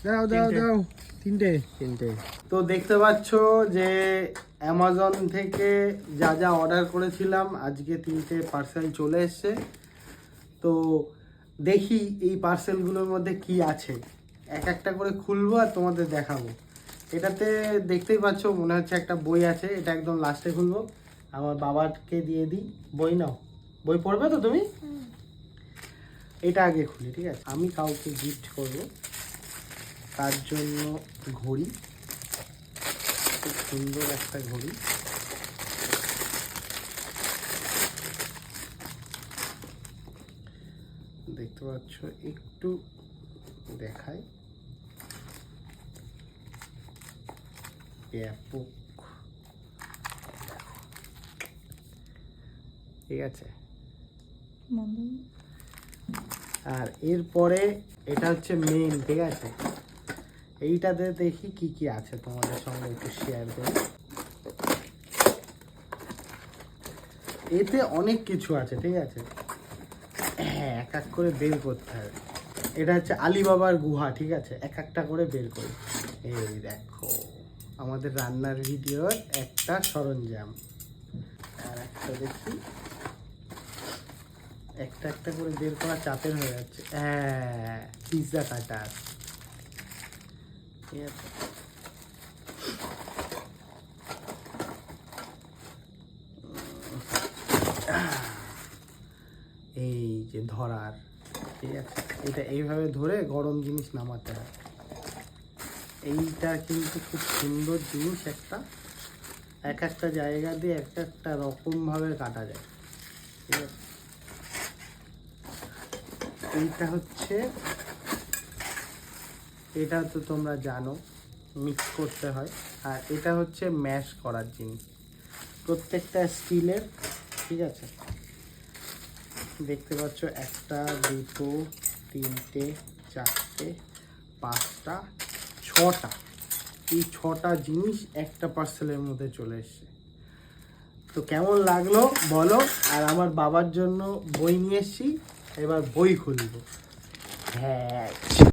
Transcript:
দাও দাও দাও, তিনটে। তো দেখতে পাচ্ছ যে অ্যামাজন থেকে যা যা অর্ডার করেছিলাম আজকে 3টে পার্সেল চলে এসছে। তো দেখি এই পার্সেলগুলোর মধ্যে কি আছে, এক একটা করে খুলবো আর তোমাদের দেখাবো। এটাতে দেখতেই পাচ্ছ মনে হচ্ছে একটা বই আছে, এটা একদম লাস্টে খুলবো। আমার বাবাকে দিয়ে দিই। বই নাও, বই পড়বে তো তুমি? এটা আগে খুলি, ঠিক আছে? আমি কাউকে গিফট করব, তার জন্য ঘড়ি, খুব সুন্দর একটা ঘড়ি। দেখতে পাচ্ছ, একটু দেখাই, ব্যাপক, ঠিক আছে। আর এরপরে এটা হচ্ছে মেন, ঠিক আছে? এইটাতে দেখি কি কি আছে, তোমাদের সঙ্গে একটু শেয়ার করি। এতে অনেক কিছু আছে, ঠিক আছে? হ্যাঁ, এক এক করে বের করতে হবে। এটা হচ্ছে আলিবাবার গুহা, ঠিক আছে? এক একটা করে বের করি। এই দেখো, আমাদের রান্নার ভিডিওর একটা সরঞ্জাম। আর একটা দেখি, একটা একটা করে বের করা চাপের হয়ে যাচ্ছে। হ্যাঁ, পিৎজা কাটার, ঠিক আছে? এই যে ধরার, ঠিক আছে? এটা এইভাবে ধরে গরম জিনিস নামাতে হয়। এইটা কিন্তু খুব সুন্দর জিনিস একটা, এক একটা জায়গা দিয়ে এক একটা রকমভাবে কাটা যায়, ঠিক আছে? এইটা হচ্ছে, এটা তো তোমরা জানো মিক্স করতে হয়। আর এটা হচ্ছে ম্যাশ করার জিনিস, প্রত্যেকটা স্টিলের, ঠিক আছে? দেখতে পাচ্ছ, একটা, দুটো, তিনটে, চারটে, পাঁচটা, ছটা। এই ছটা জিনিস একটা পার্সেলের মধ্যে চলে এসছে। তো কেমন লাগলো বলো। আর আমার বাবার জন্য বই নিয়ে এসছি, এবার বই খুলবো। হ্যাঁ।